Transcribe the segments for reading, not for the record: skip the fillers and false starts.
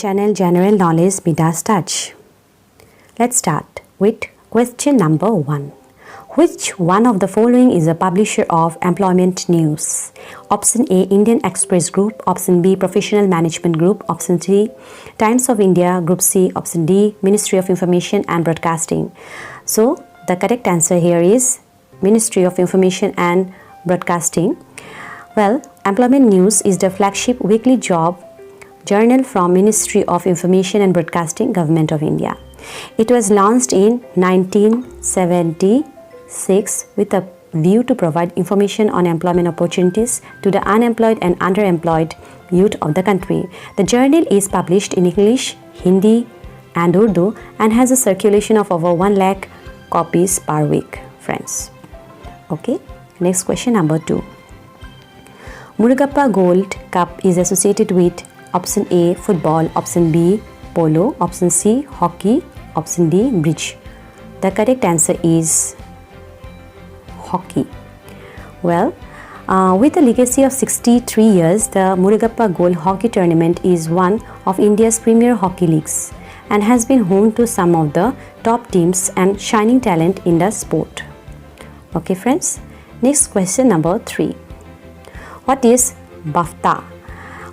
channel General Knowledge Midas Touch. Let's start with question number 1. Which one of the following is a publisher of employment news? Option A, Indian Express Group. Option B, Professional Management Group. Option C, Times of India. Group C. Option D, Ministry of Information and Broadcasting. So the correct answer here is Ministry of Information and Broadcasting. Well, Employment News is the flagship weekly job journal from Ministry of Information and Broadcasting, Government of India. It was launched in 1976 with a view to provide information on employment opportunities to the unemployed and underemployed youth of the country. The journal is published in English, Hindi and Urdu and has a circulation of over 1 lakh copies per week, friends. Okay, next question number 2. Murugappa Gold Cup is associated with option A, football, option B, polo, option C, hockey, option D, bridge. The correct answer is hockey. Well, with a legacy of 63 years, the Murugappa Gold Hockey Tournament is one of India's premier hockey leagues and has been home to some of the top teams and shining talent in the sport. Okay, friends. Next question number 3. What is BAFTA?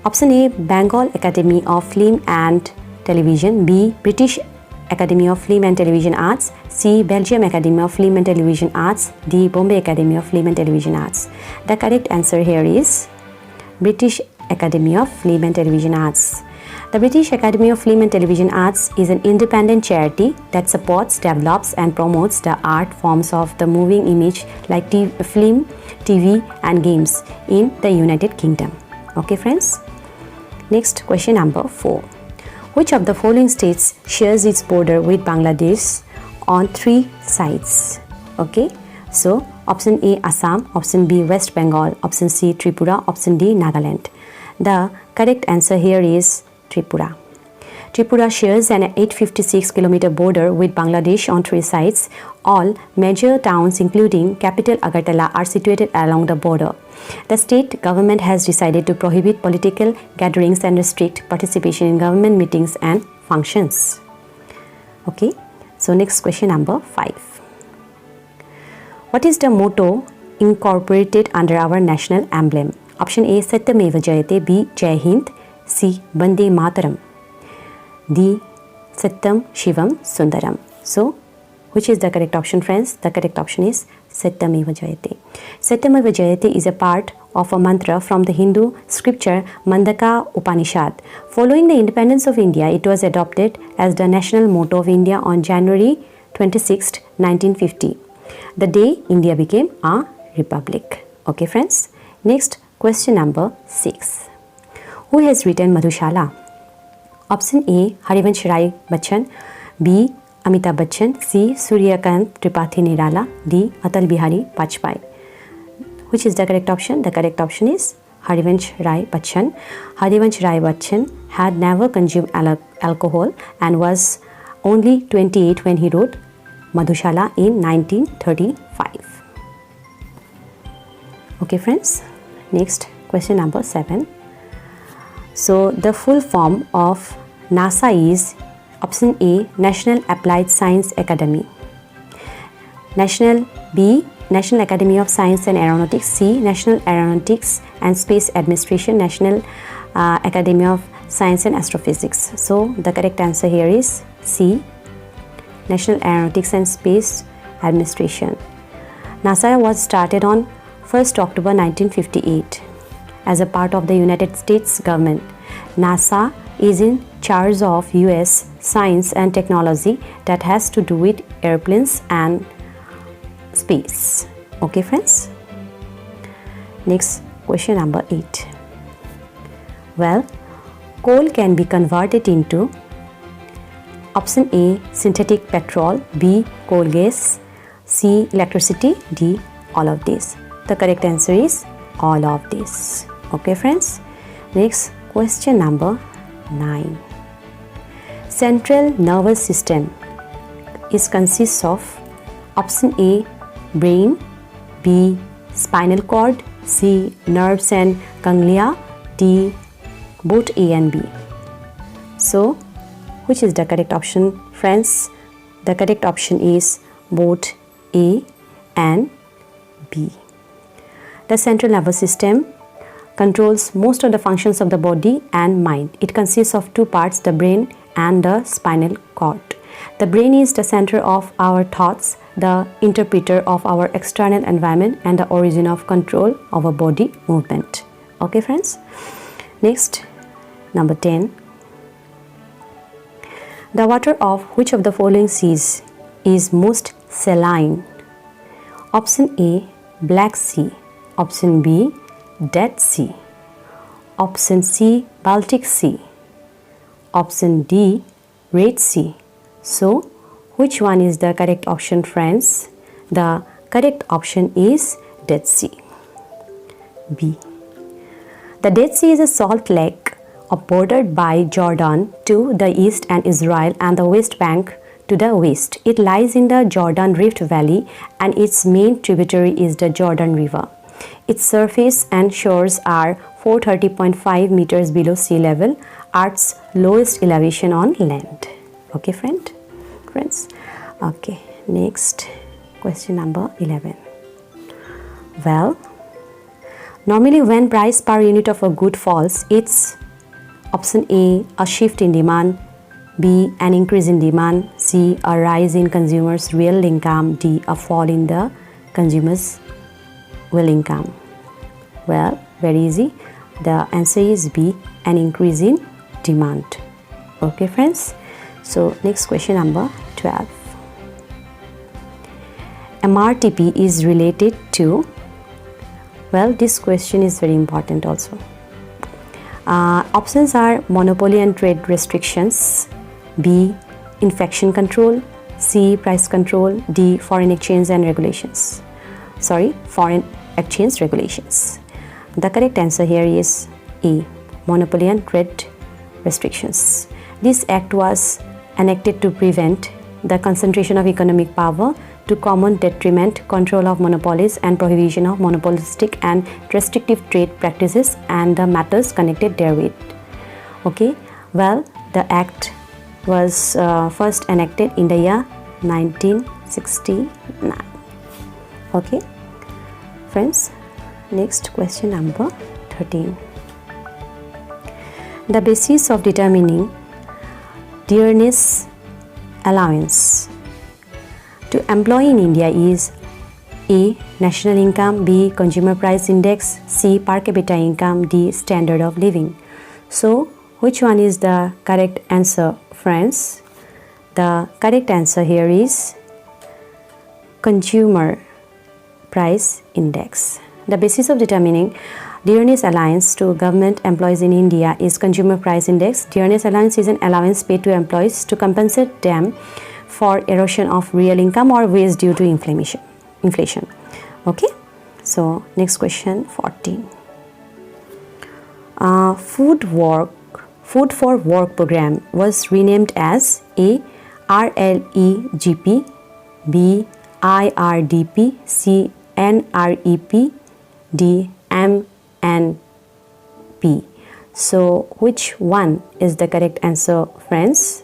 Option A, Bengal Academy of Film and Television. B, British Academy of Film and Television Arts. C, Belgium Academy of Film and Television Arts. D, Bombay Academy of Film and Television Arts. The correct answer here is British Academy of Film and Television Arts. The British Academy of Film and Television Arts is an independent charity that supports, develops and promotes the art forms of the moving image like film, TV and games in the United Kingdom. Okay, friends. Next question number 4. Which of the following states shares its border with Bangladesh on 3 sides? Okay, so option A, Assam, option B, West Bengal, option C, Tripura, option D, Nagaland. The correct answer here is Tripura. Tripura shares an 856-kilometer border with Bangladesh on 3 sides. All major towns including capital Agartala are situated along the border. The state government has decided to prohibit political gatherings and restrict participation in government meetings and functions. Okay, so next question number 5. What is the motto incorporated under our national emblem? Option A, Satyameva Jayate. B, Jai Hind. C, Vande Mataram. D, Satyam Shivam Sundaram. So, which is the correct option, friends? The correct option is Satyameva Jayate. Satyameva Jayate is a part of a mantra from the Hindu scripture Mandaka Upanishad. Following the independence of India, it was adopted as the national motto of India on January 26, 1950, the day India became a republic. Okay, friends. Next, question number 6. Who has written Madhushala? Option A, Harivansh Rai Bachchan. B, Amitabh Bachchan. C, Suryakant Tripathi Nirala. D, Atal Bihari Vajpayee. Which is the correct option? The correct option is Harivansh Rai Bachchan. Harivansh Rai Bachchan had never consumed alcohol and was only 28 when he wrote Madhushala in 1935. Okay, friends. Next, question number 7. So, the full form of NASA is option A, National Applied Science Academy. National Academy of Science and Aeronautics. C, National Aeronautics and Space Administration. National Academy of Science and Astrophysics. So, the correct answer here is C, National Aeronautics and Space Administration. NASA was started on 1st October 1958. As a part of the United States government. NASA is in charge of US science and technology that has to do with airplanes and space. Okay, friends. Next, question number 8. Well, coal can be converted into option A, synthetic petrol. B, coal gas. C, electricity. D, all of these. The correct answer is all of these. Okay, friends. Next, question number 9. Central nervous system consists of option A, brain. B, spinal cord. C, nerves and ganglia. D, both A and B. So, which is the correct option, friends? The correct option is both A and B. The central nervous system controls most of the functions of the body and mind. It consists of two parts, the brain and the spinal cord. The brain is the center of our thoughts, the interpreter of our external environment, and the origin of control of our body movement. Okay, friends? Next, number 10. The water of which of the following seas is most saline? Option A, Black Sea. Option B, Dead Sea. Option C, Baltic Sea. Option D, Red Sea. So, which one is the correct option, friends? The correct option is Dead Sea. B. The Dead Sea is a salt lake bordered by Jordan to the east and Israel and the West Bank to the west. It lies in the Jordan Rift Valley and its main tributary is the Jordan River. Its surface and shores are 430.5 meters below sea level, Earth's lowest elevation on land. Okay, friends? Okay, next question number 11. Well, normally when price per unit of a good falls, it's option A shift in demand, B, an increase in demand, C, a rise in consumers' real income, D, a fall in the consumers' real income. Well, very easy. The answer is B, an increase in demand. Okay, friends? So, next question number 12. MRTP is related to, well, this question is very important also. Options are monopoly and trade restrictions, B, infection control, C, price control, D, foreign exchange regulations. The correct answer here is A, monopoly and trade restrictions. This act was enacted to prevent the concentration of economic power to common detriment, control of monopolies and prohibition of monopolistic and restrictive trade practices and the matters connected therewith. Okay, well, the act was first enacted in the year 1969. Okay, friends, next question number 13. The basis of determining dearness allowance to employ in India is A, national income, B, consumer price index, C, per capita income, D, standard of living. So, which one is the correct answer, friends? The correct answer here is consumer price index. The basis of determining dearness allowance to government employees in India is consumer price index. Dearness allowance is an allowance paid to employees to compensate them for erosion of real income or wage due to inflation. Okay, so next question 14. Food for Work program was renamed as A, RLEGP, B, IRDP, C, NREP, D, MNP. So which one is the correct answer, friends?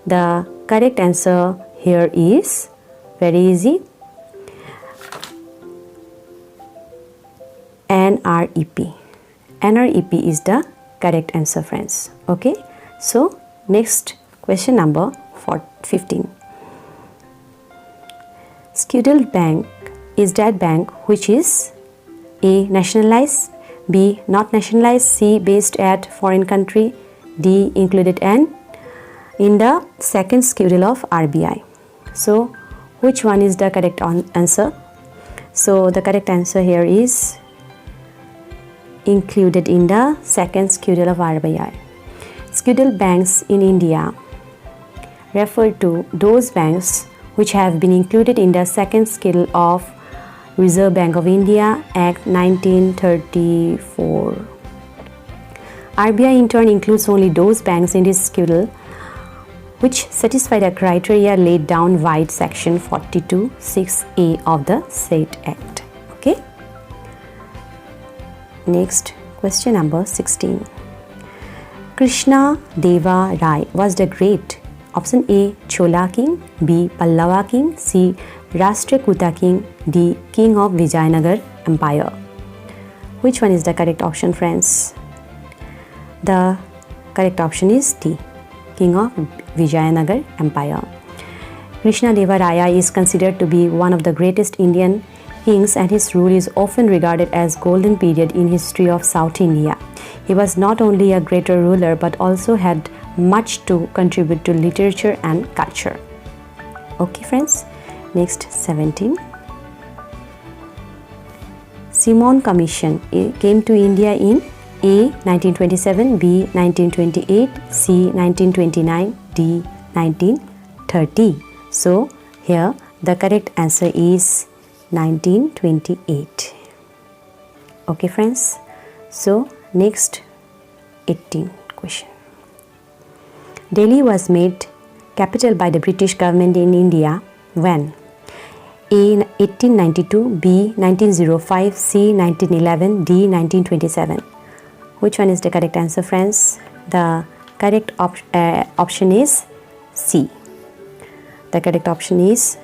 The correct answer here is very easy, NREP. NREP is the correct answer, friends. Okay, so next question number 15. Scuddle Bank is that bank which is A, nationalized, B, not nationalized, C, based at foreign country, D, included in the second schedule of RBI. So, which one is the correct answer? So, the correct answer here is included in the second schedule of RBI. Schedule banks in India refer to those banks which have been included in the second schedule of Reserve Bank of India Act 1934. RBI in turn includes only those banks in this schedule which satisfy the criteria laid down by section 42(6)(a) of the said act. Okay. Next question number 16. Krishna Deva Rai was the great. Option A, Chola king, B, Pallava king, C, Rashtrakuta king, D, king of Vijayanagar Empire. Which one is the correct option, friends? The correct option is D, king of Vijayanagar Empire. Krishna Deva Raya is considered to be one of the greatest Indian kings, and his rule is often regarded as golden period in history of South India. He was not only a great ruler but also had much to contribute to literature and culture. Okay friends, next 17. Simon Commission came to India in A. 1927, B. 1928, C. 1929, D. 1930. So here the correct answer is 1928. Okay friends, so next 18 question. Delhi was made capital by the British government in India when? A. 1892, B. 1905, C. 1911, D. 1927. Which one is the correct answer, friends? The correct option is C. The correct option is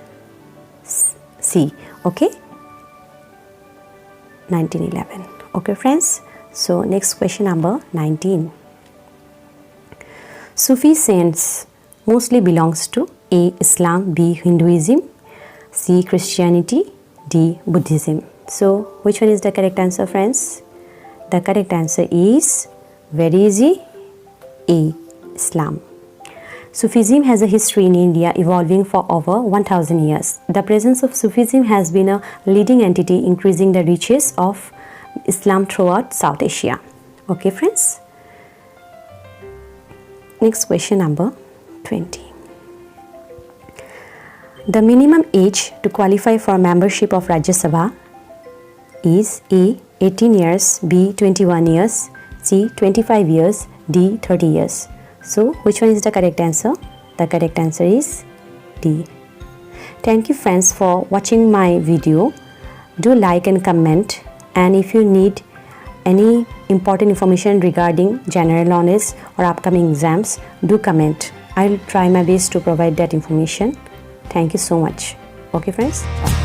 C. Okay, 1911. Okay friends, so next question number 19. Sufi saints mostly belongs to A. Islam, B. Hinduism, C. Christianity, D. Buddhism. So which one is the correct answer, friends? The correct answer is very easy, A. Islam. Sufism has a history in India evolving for over 1000 years. The presence of Sufism has been a leading entity increasing the reaches of Islam throughout South Asia. Okay friends. Next question number 20. The minimum age to qualify for membership of Rajya Sabha is A. 18 years, B. 21 years, C. 25 years, D. 30 years. So which one is the correct answer? The correct answer is D. Thank you friends for watching my video. Do like and comment, and if you need any important information regarding general knowledge or upcoming exams, do comment. I'll try my best to provide that information. Thank you so much. Okay friends. Bye.